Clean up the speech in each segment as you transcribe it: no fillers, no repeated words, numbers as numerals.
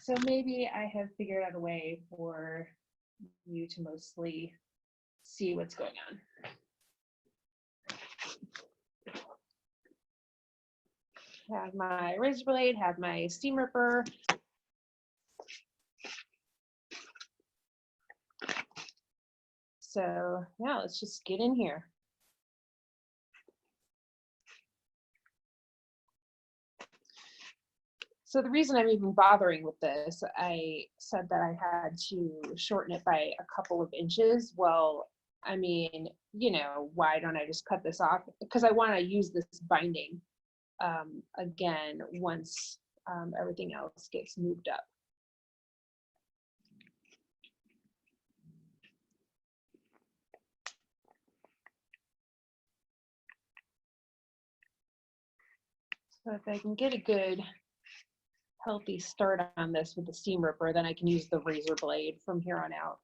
So maybe I have figured out a way for you to mostly see what's going on. Have my razor blade, have my seam ripper. So yeah, let's just get in here. So the reason I'm even bothering with this, I said that I had to shorten it by a couple of inches. Well, I mean, you know, why don't I just cut this off? Because I want to use this binding again once everything else gets moved up. So if I can get a good healthy start on this with the seam ripper, then I can use the razor blade from here on out.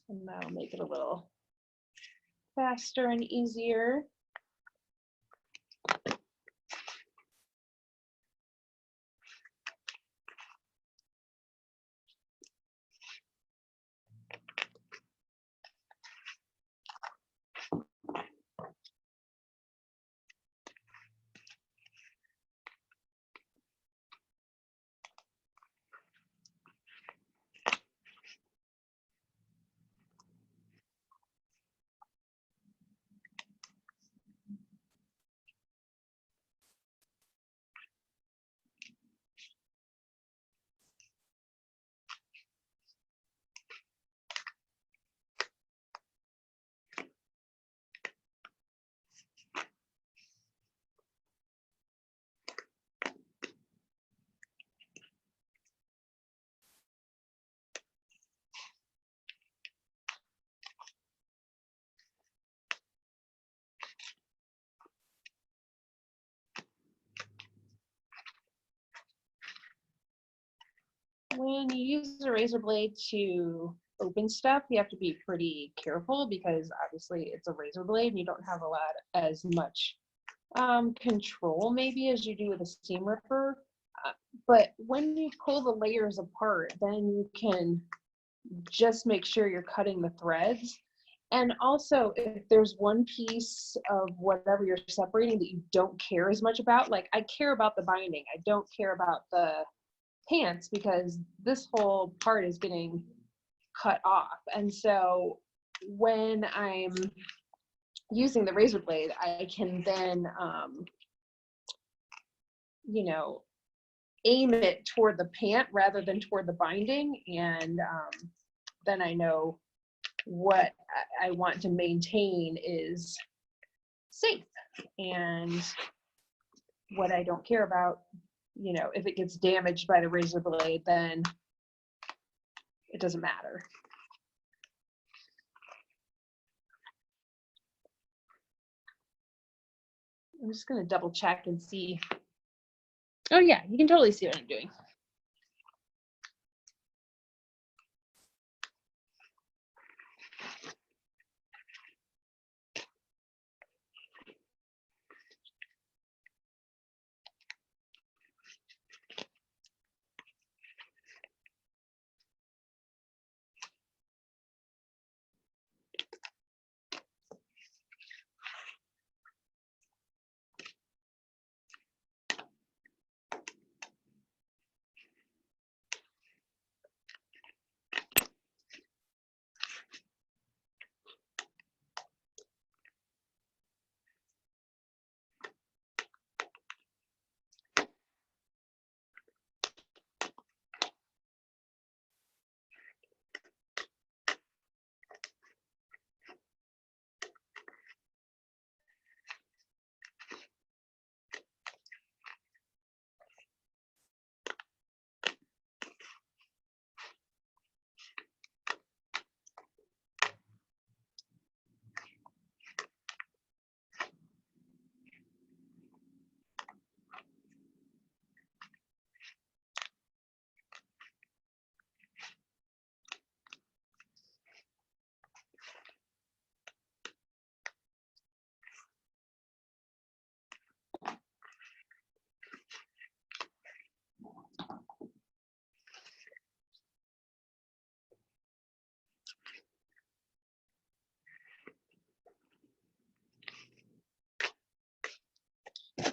And that'll make it a little faster and easier. When you use a razor blade to open stuff, you have to be pretty careful because obviously it's a razor blade and you don't have a lot as much control maybe as you do with a seam ripper. But when you pull the layers apart, then you can just make sure you're cutting the threads. And also, if there's one piece of whatever you're separating that you don't care as much about, like I care about the binding, I don't care about the pants because this whole part is getting cut off. And so when I'm using the razor blade, I can then, you know, aim it toward the pant rather than toward the binding. And then I know what I want to maintain is safe, and what I don't care about, you know, if it gets damaged by the razor blade, then it doesn't matter. I'm just going to double check and see. Oh yeah, you can totally see what I'm doing.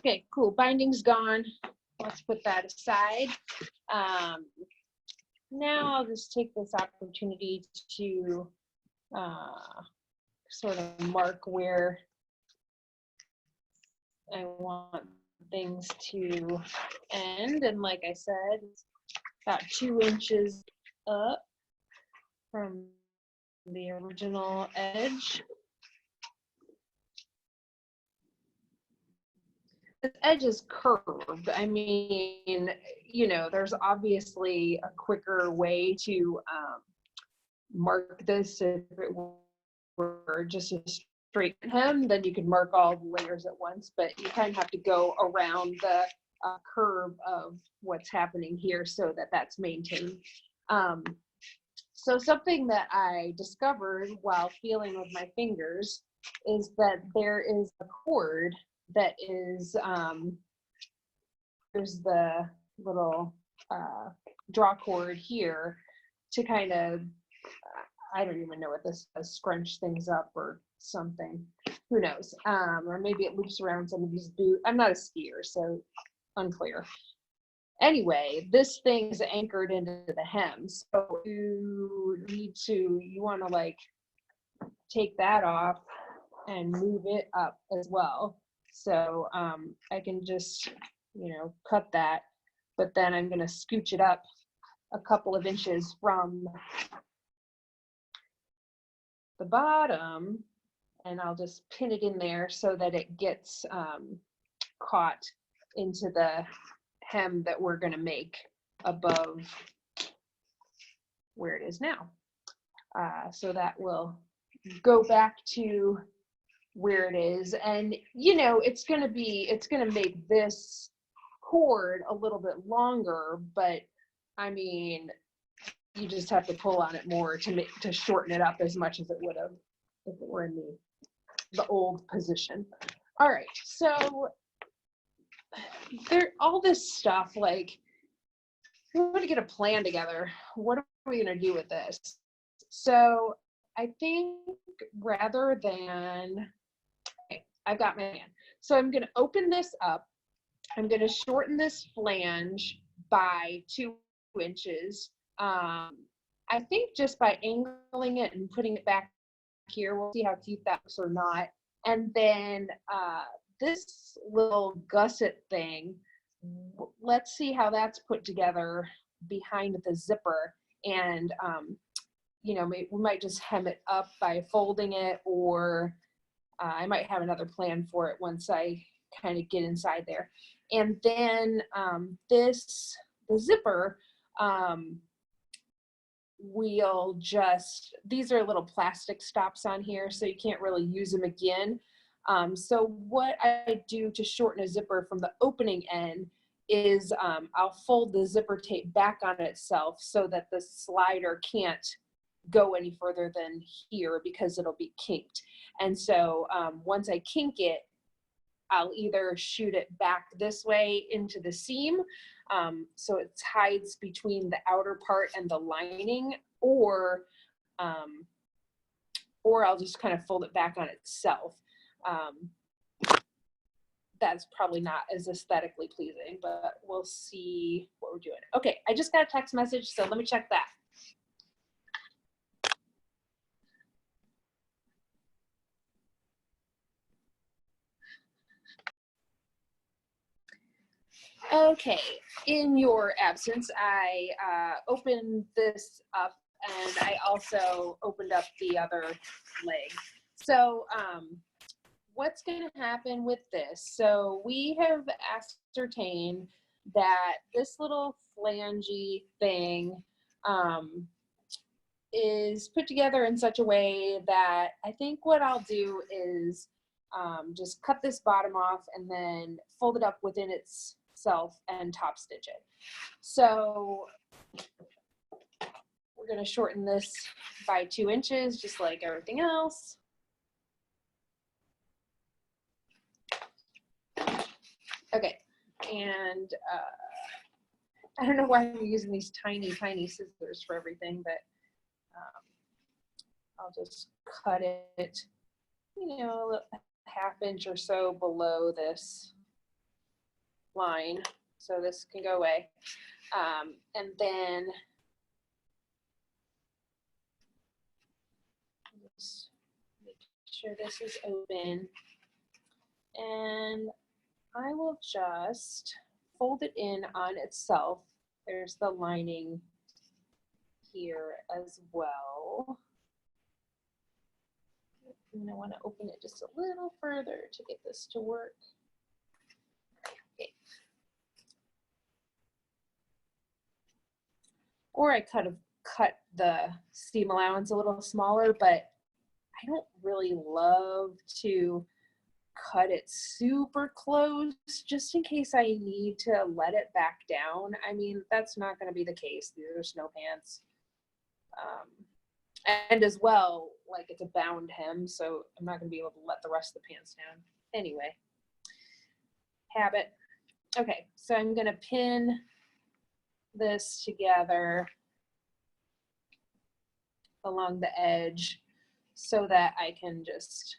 Okay, cool. Binding's gone. Let's put that aside. Now I'll just take this opportunity to sort of mark where I want things to end. And like I said, it's about 2 inches up from the original edge. This edge is curved. I mean, you know, there's obviously a quicker way to mark this. If it were just a straight hem, then you could mark all the layers at once, but you kind of have to go around the curve of what's happening here so that that's maintained. So something that I discovered while feeling with my fingers is that there is a cord that is, there's the little draw cord here to kind of, I don't even know what this does, scrunch things up or something, who knows, or maybe it loops around some of these boots. I'm not a skier, so unclear. Anyway, this thing is anchored into the hem, so you want to like take that off and move it up as well. So I can just, you know, cut that, but then I'm going to scooch it up a couple of inches from the bottom, and I'll just pin it in there so that it gets caught into the hem that we're going to make above where it is now. So that will go back to where it is, and you know, it's going to make this cord a little bit longer, but I mean, you just have to pull on it more to shorten it up as much as it would have if it were in the old position. All right, so all this stuff, like, we want to get a plan together. What are we going to do with this? So I think rather than, okay, I've got my plan. So I'm going to open this up. I'm going to shorten this flange by 2 inches. I think just by angling it and putting it back here, we'll see how cute that looks or not. And then this little gusset thing, let's see how that's put together behind the zipper. And you know, we might just hem it up by folding it, or I might have another plan for it once I kind of get inside there. And then the zipper, we'll just, these are little plastic stops on here, so you can't really use them again. So what I do to shorten a zipper from the opening end is I'll fold the zipper tape back on itself so that the slider can't go any further than here because it'll be kinked. And so once I kink it, I'll either shoot it back this way into the seam, so it hides between the outer part and the lining, or I'll just kind of fold it back on itself. That's probably not as aesthetically pleasing, but we'll see what we're doing. Okay, I just got a text message, so let me check that. Okay, in your absence, I opened this up, and I also opened up the other leg. So what's going to happen with this? So we have ascertained that this little flangey thing is put together in such a way that I think what I'll do is just cut this bottom off and then fold it up within itself and top stitch it. So we're going to shorten this by 2 inches, just like everything else. Okay, and I don't know why I'm using these tiny, tiny scissors for everything, but I'll just cut it, you know, a half inch or so below this line, so this can go away. And then just make sure this is open, and I will just fold it in on itself. There's the lining here as well. And I want to open it just a little further to get this to work. Okay. Or I could have cut the seam allowance a little smaller, but I don't really love to cut it super close just in case I need to let it back down. I mean, that's not going to be the case. These are snow pants. And as well, like, it's a bound hem, so I'm not going to be able to let the rest of the pants down. Anyway, habit. Okay, so I'm going to pin this together along the edge so that I can just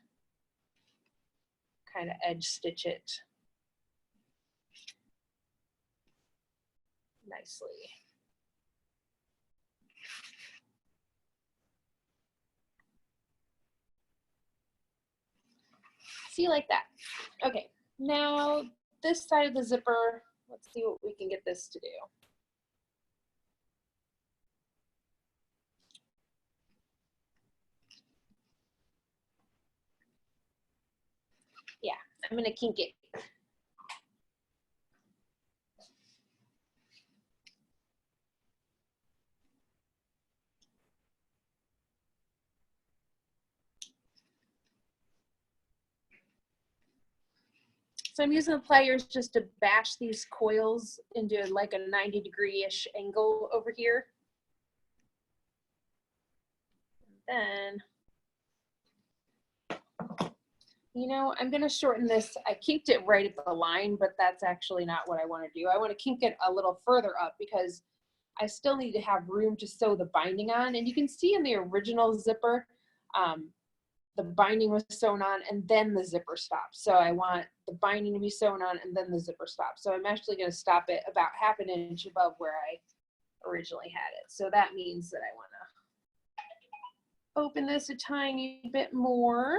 kind of edge stitch it nicely. See, like that. Okay, now this side of the zipper, let's see what we can get this to do. Yeah, I'm gonna kink it. So I'm using the pliers just to bash these coils into like a 90-degree-ish angle over here. And then, you know, I'm gonna shorten this. I kinked it right at the line, but that's actually not what I want to do. I want to kink it a little further up because I still need to have room to sew the binding on. And you can see in the original zipper, the binding was sewn on and then the zipper stopped. So I want the binding to be sewn on and then the zipper stopped. So I'm actually going to stop it about ½ an inch above where I originally had it. So that means that I want to open this a tiny bit more.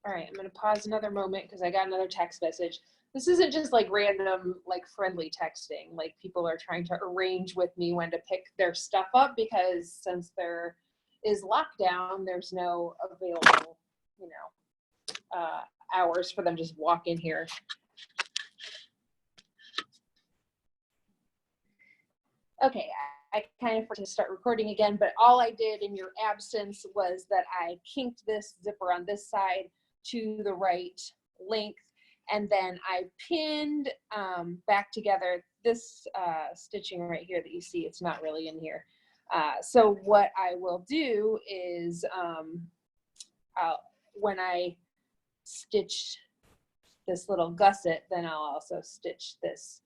All right, I'm going to pause another moment because I got another text message. This isn't just like random, like friendly texting. Like, people are trying to arrange with me when to pick their stuff up because since there is lockdown, there's no available, you know, hours for them to just walk in here. Okay, I kind of forgot to start recording again, but all I did in your absence was that I kinked this zipper on this side to the right length. And then I pinned back together this stitching right here that you see. It's not really in here. So what I will do is when I stitch this little gusset, then I'll also stitch this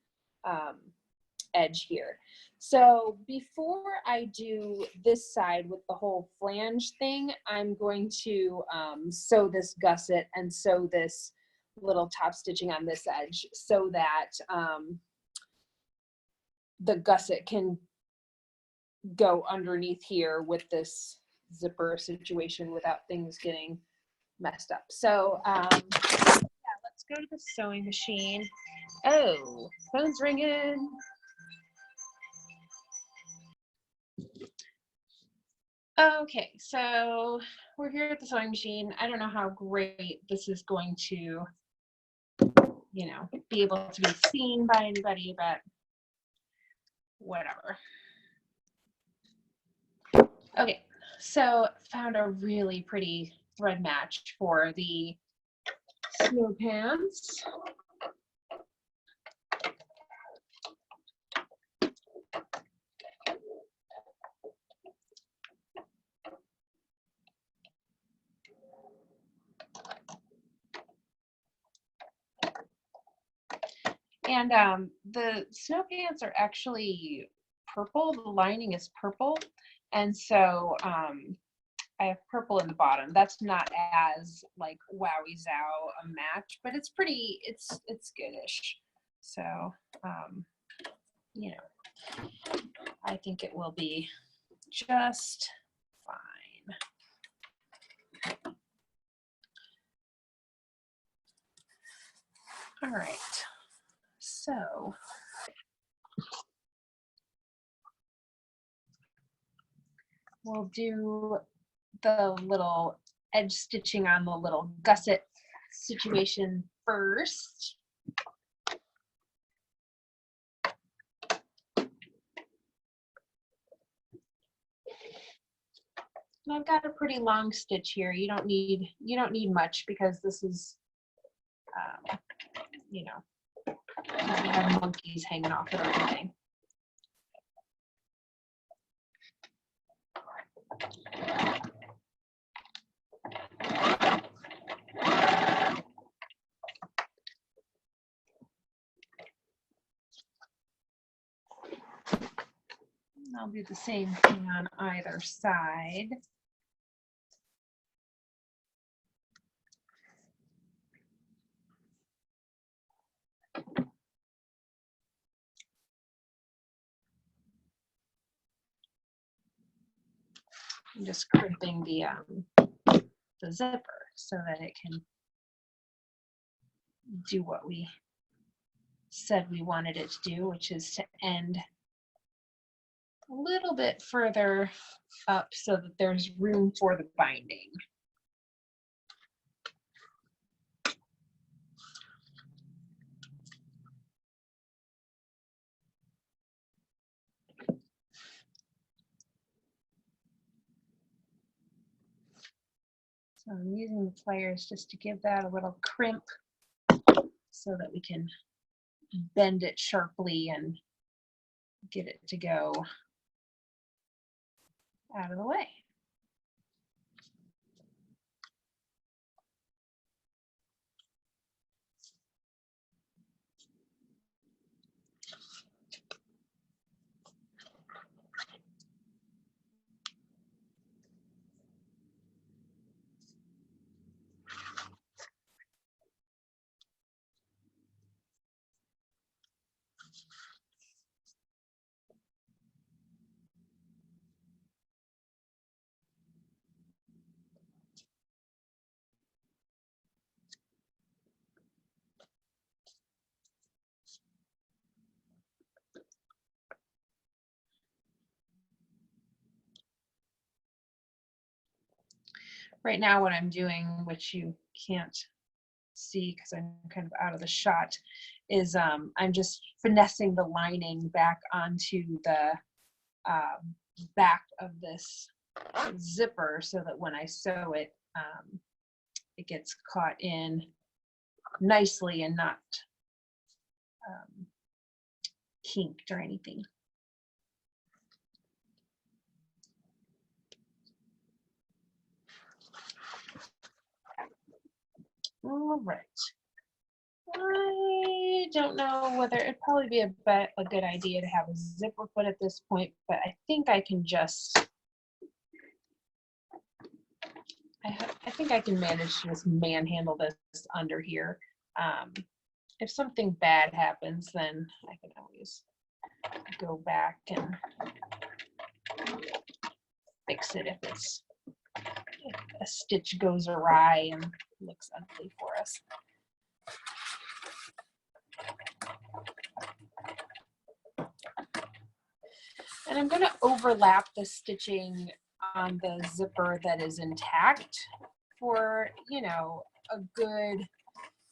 edge here. So before I do this side with the whole flange thing, I'm going to sew this gusset and sew this little top stitching on this edge so that the gusset can go underneath here with this zipper situation without things getting messed up. So yeah, let's go to the sewing machine. Oh, phone's ringing. Okay, so we're here at the sewing machine. I don't know how great this is going to, you know, be able to be seen by anybody, but whatever. Okay, so found a really pretty thread match for the snow pants. And the snow pants are actually purple. The lining is purple. And so I have purple in the bottom. That's not as like wowie zow a match, but it's pretty, it's goodish. So, you know, I think it will be just fine. All right, so we'll do the little edge stitching on the little gusset situation first. And I've got a pretty long stitch here. You don't need much because this is, you know, you have monkeys hanging off it or anything. I'll do the same thing on either side. I'm just crimping the zipper so that it can do what we said we wanted it to do, which is to end a little bit further up so that there's room for the binding. So I'm using the pliers just to give that a little crimp so that we can bend it sharply and get it to go out of the way. Right now what I'm doing, which you can't see because I'm kind of out of the shot, is I'm just finessing the lining back onto the back of this zipper so that when I sew it, it gets caught in nicely and not kinked or anything. All right. I don't know whether it'd probably be a good idea to have a zipper foot at this point, but I think I can just, I think I can manage to just manhandle this under here. If something bad happens, then I can always go back and fix it if a stitch goes awry and looks ugly for us. And I'm going to overlap the stitching on the zipper that is intact for, you know, a good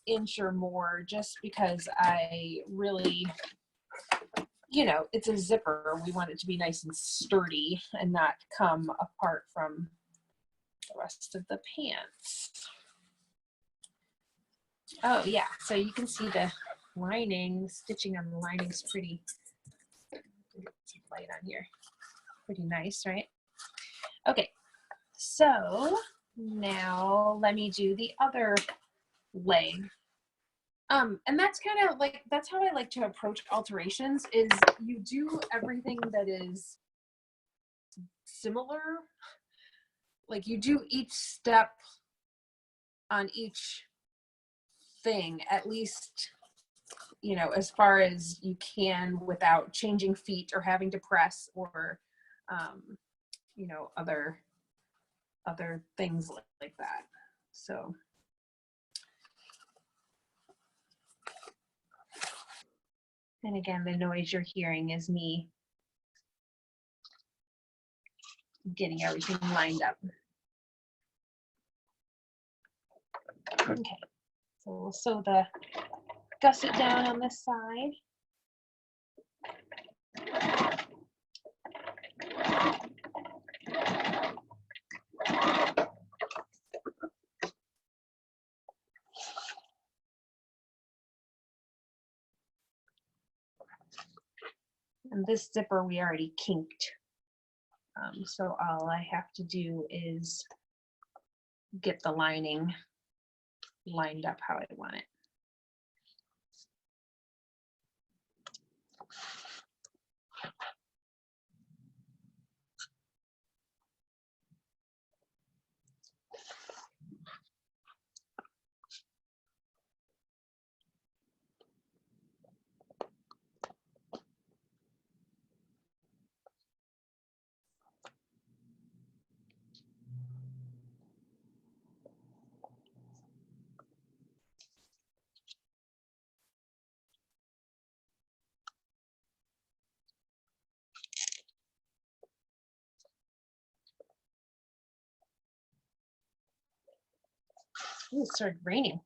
inch or more, just because I really, you know, it's a zipper. We want it to be nice and sturdy and not come apart from the rest of the pants. Oh yeah, so you can see the lining, stitching on the lining is pretty, some light on here, pretty nice, right? Okay, so now let me do the other leg. And that's kind of like, that's how I like to approach alterations, is you do everything that is similar. Like you do each step on each thing, at least, you know, as far as you can without changing feet or having to press or, you know, other things like that. So. And again, the noise you're hearing is me getting everything lined up. Okay, so we'll sew the gusset down on this side. And this zipper we already kinked. So all I have to do is get the lining lined up how I want it. Ooh, it started raining.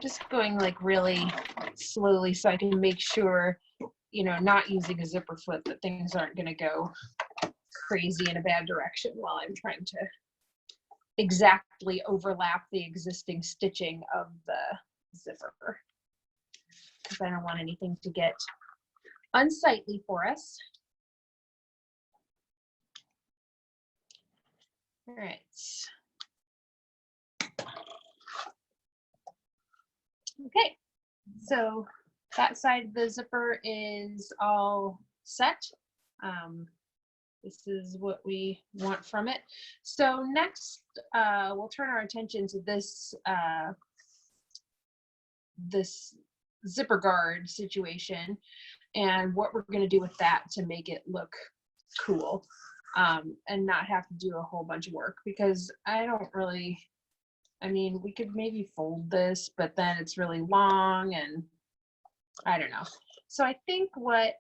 Just going like really slowly so I can make sure, you know, not using a zipper foot, that things aren't going to go crazy in a bad direction while I'm trying to exactly overlap the existing stitching of the zipper, because I don't want anything to get unsightly for us. All right. Okay, so that side of the zipper is all set. This is what we want from it. So next, we'll turn our attention to this this zipper guard situation and what we're going to do with that to make it look cool, and not have to do a whole bunch of work, because I don't really, I mean, we could maybe fold this, but then it's really long and I don't know. So I think what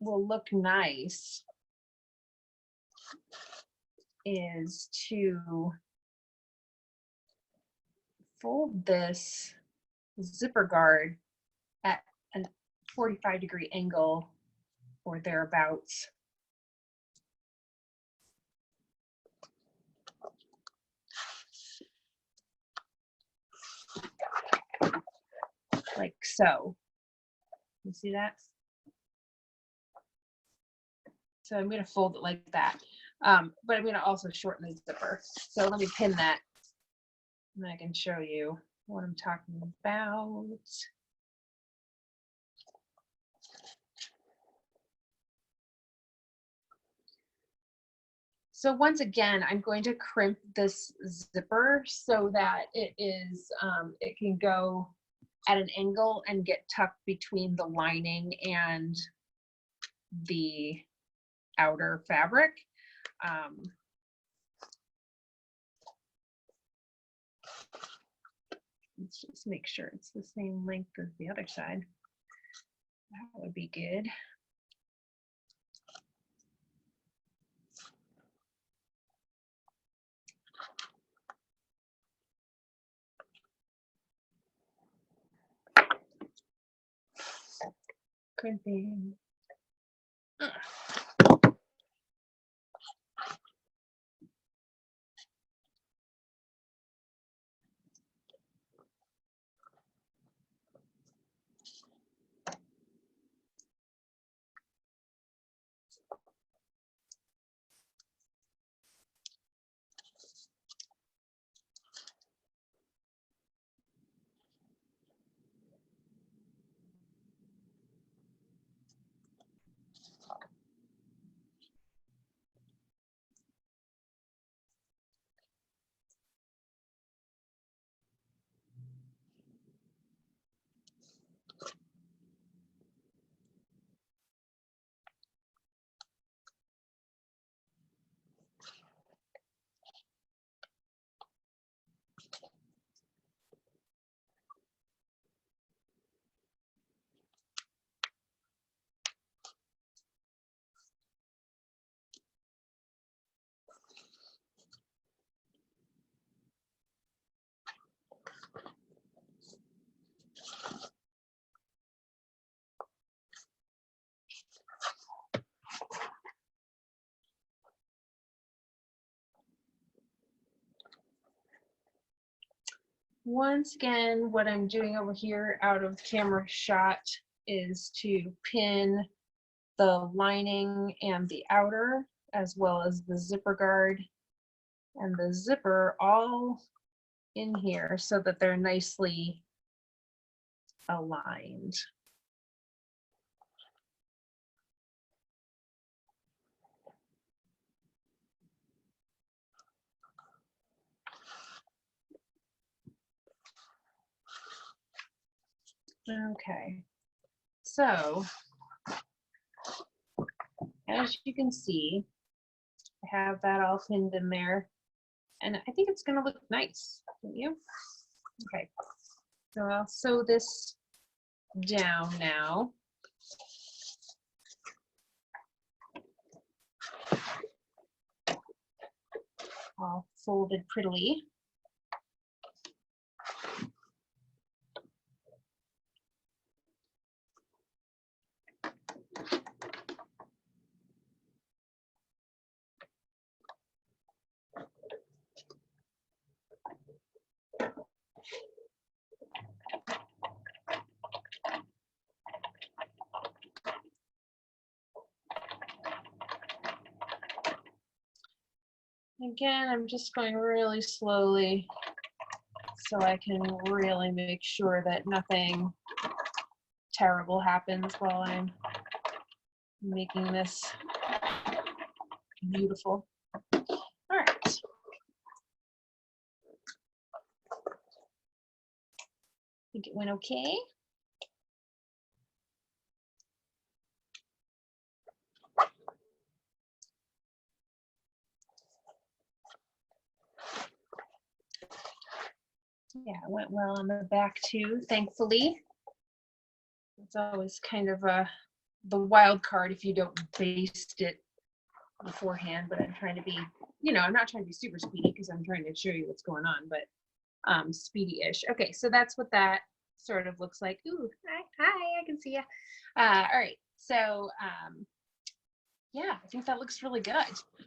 will look nice is to fold this zipper guard at a 45-degree angle or thereabouts. Like so. You see that? So I'm going to fold it like that. But I'm going to also shorten the zipper. So let me pin that, and then I can show you what I'm talking about. So once again, I'm going to crimp this zipper so that it is, it can go at an angle and get tucked between the lining and the outer fabric. Let's just make sure it's the same length as the other side. That would be good. crimping. Once again, what I'm doing over here out of camera shot is to pin the lining and the outer, as well as the zipper guard and the zipper all in here so that they're nicely aligned. Okay, so as you can see, I have that all pinned in there, and I think it's gonna look nice, don't you? Okay, so I'll sew this down now. All folded prettily. Again, I'm just going really slowly so I can really make sure that nothing terrible happens while I'm making this beautiful. All right. I think it went okay. Yeah, it went well on the back too, thankfully. It's always kind of the wild card if you don't baste it beforehand, but I'm trying to be, I'm not trying to be super speedy because I'm trying to show you what's going on, but speedy-ish. Okay, so that's what that sort of looks like. Ooh, hi, I can see you. All right, so yeah, I think that looks really good.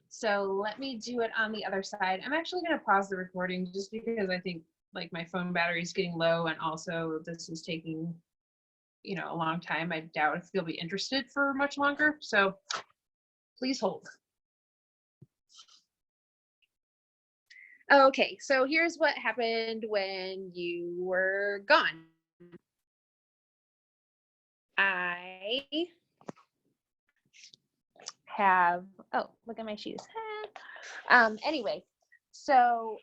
So let me do it on the other side. I'm actually going to pause the recording just because I think like my phone battery is getting low, and also this is taking a long time. I doubt if you'll be interested for much longer, so please hold. Okay, so here's what happened when you were gone. I have, oh, look at my shoes. Anyway, so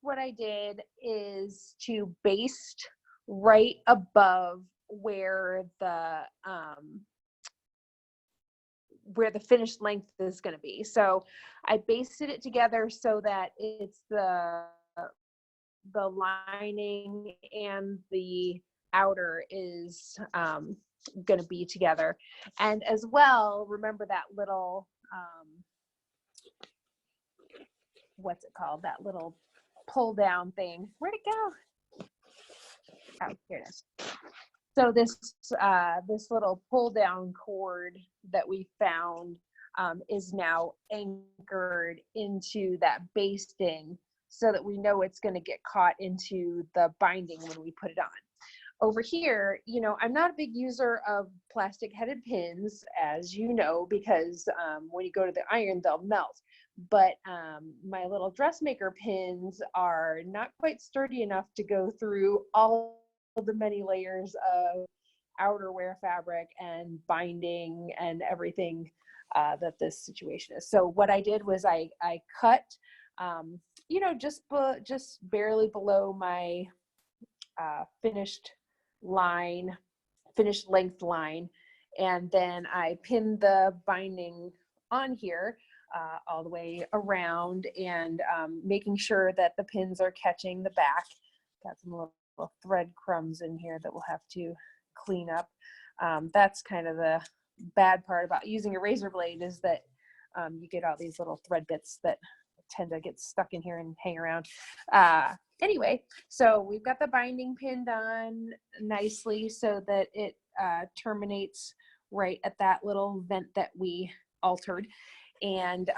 what I did is to baste right above where the finished length is going to be. So I basted it together so that it's the lining and the outer is going to be together. And as well, remember that little what's it called, that little pull down thing. Where'd it go? Oh, here it is. So this little pull down cord that we found is now anchored into that basting so that we know it's going to get caught into the binding when we put it on. Over here, you know, I'm not a big user of plastic headed pins, as you know, because when you go to the iron, they'll melt. But my little dressmaker pins are not quite sturdy enough to go through all of the many layers of outerwear fabric and binding and everything that this situation is. So what I did was I cut, you know, just barely below my finished length line, and then I pinned the binding on here all the way around, and making sure that the pins are catching the back. Got some little thread crumbs in here that we'll have to clean up. That's kind of the bad part about using a razor blade, is that you get all these little thread bits that tend to get stuck in here and hang around. Anyway, so we've got the binding pinned on nicely so that it terminates right at that little vent that we altered. And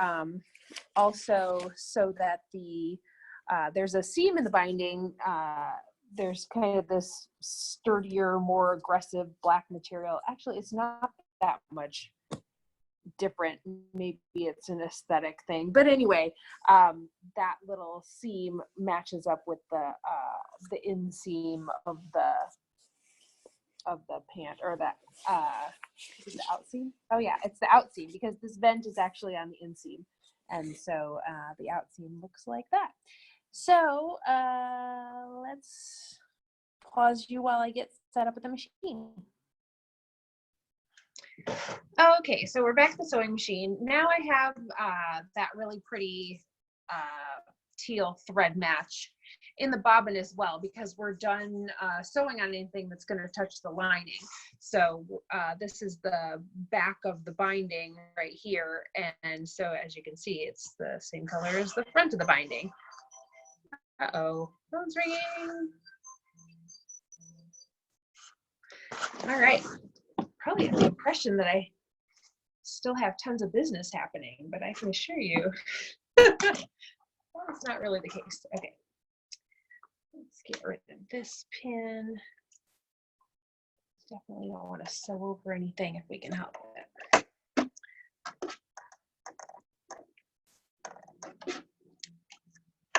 also so that there's a seam in the binding. There's kind of this sturdier, more aggressive black material. Actually, it's not that much different. Maybe it's an aesthetic thing, but anyway, that little seam matches up with the inseam of the pant, or that is it the outseam? Oh yeah, it's the outseam, because this vent is actually on the inseam, and so the outseam looks like that. So let's pause you while I get set up with the machine. Okay, so we're back at the sewing machine. Now I have that really pretty teal thread match in the bobbin as well, because we're done sewing on anything that's going to touch the lining. So this is the back of the binding right here, and so as you can see, it's the same color as the front of the binding. Uh-oh, phone's ringing. All right. Probably have the impression that I still have tons of business happening, but I can assure you that's not really the case. Okay, let's get rid of this pin. Definitely don't want to sew over anything if we can help it.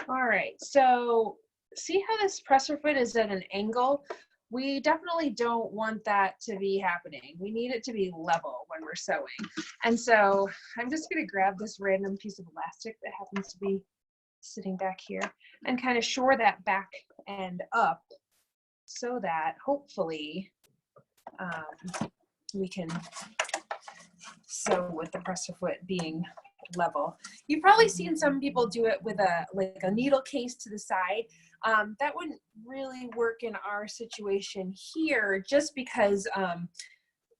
All right, so see how this presser foot is at an angle? We definitely don't want that to be happening. We need it to be level when we're sewing. And so I'm just going to grab this random piece of elastic that happens to be sitting back here and kind of shore that back end up so that hopefully we can sew with the presser foot being level. You've probably seen some people do it with like a needle case to the side. That wouldn't really work in our situation here, just because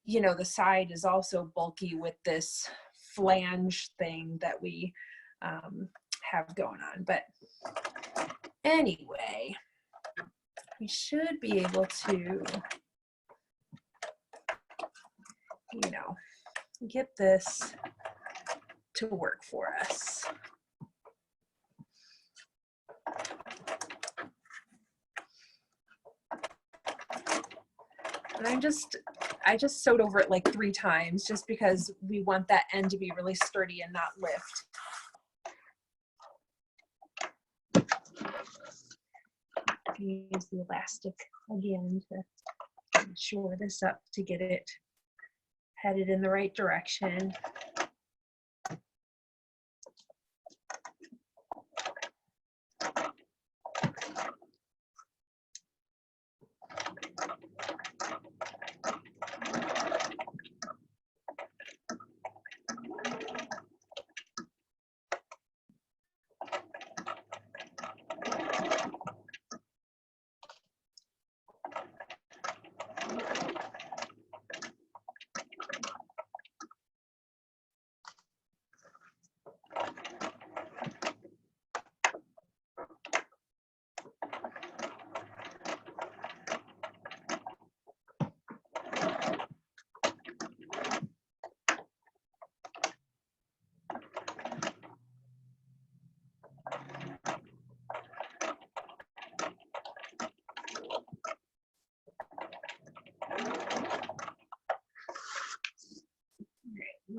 you know, the side is also bulky with this flange thing that we have going on. But anyway, we should be able to, you know, get this to work for us. And I just sewed over it like 3 times, just because we want that end to be really sturdy and not lift. Use the elastic again to shore this up to get it headed in the right direction.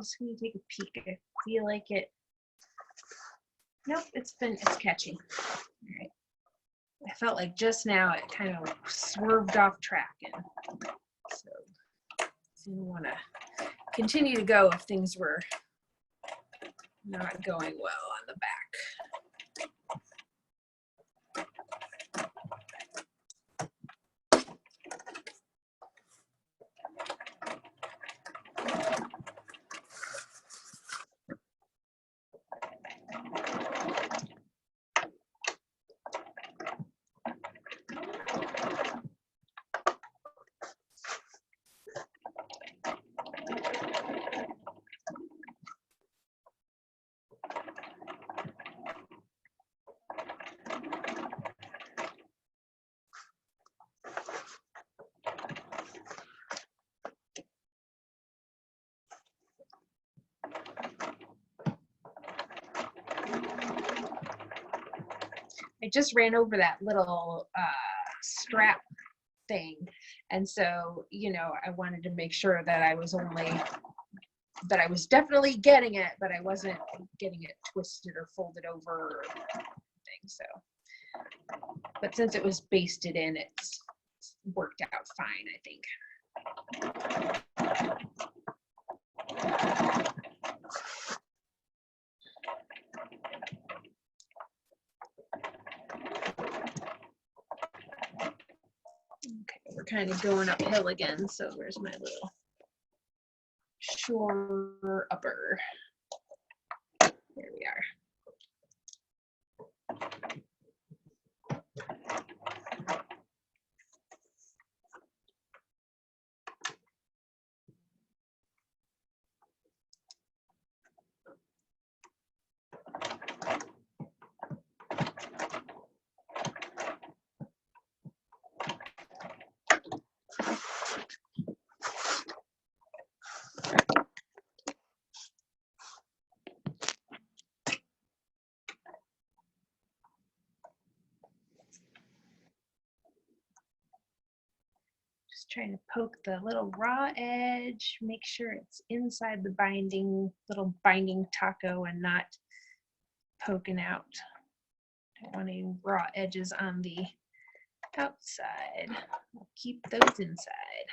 just gonna take a peek. I feel like it. Nope, it's catching. All right. I felt like just now it kind of swerved off track, and so I didn't want to continue to go if things were not going well on the back. I just ran over that little strap thing, and so I wanted to make sure that I was definitely getting it, but I wasn't getting it twisted or folded over or anything. So, but since it was basted in, it's worked out fine, I think. Okay, we're kind of going uphill again, so where's my little shore upper? There we are. Trying to poke the little raw edge, make sure it's inside the little binding taco and not poking out. Don't want any raw edges on the outside. We'll keep those inside.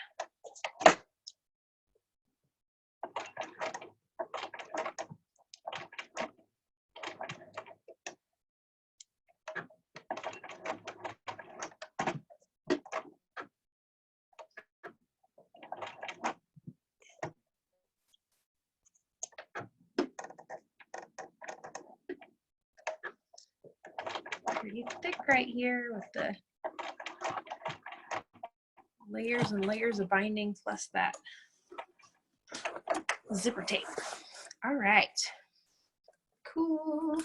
Pretty thick right here with the layers and layers of binding plus that zipper tape. All right, cool.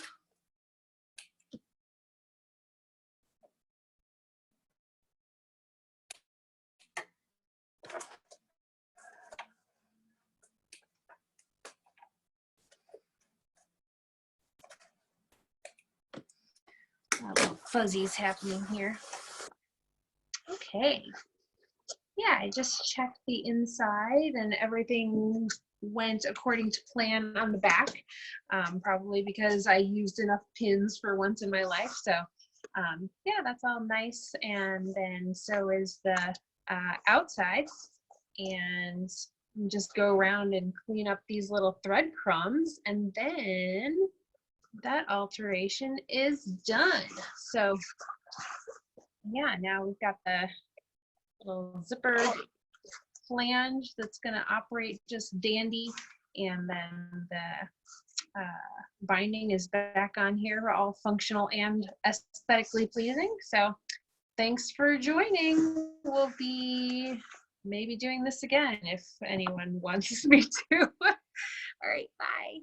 Little fuzzies happening here. Okay. Yeah, I just checked the inside and everything went according to plan on the back, probably because I used enough pins for once in my life. So yeah, that's all nice. And then so is the outside. And just go around and clean up these little thread crumbs, and then that alteration is done. So yeah, now we've got the little zipper flange that's going to operate just dandy, and then the binding is back on here, all functional and aesthetically pleasing. So thanks for joining. We'll be maybe doing this again if anyone wants me to. All right, bye.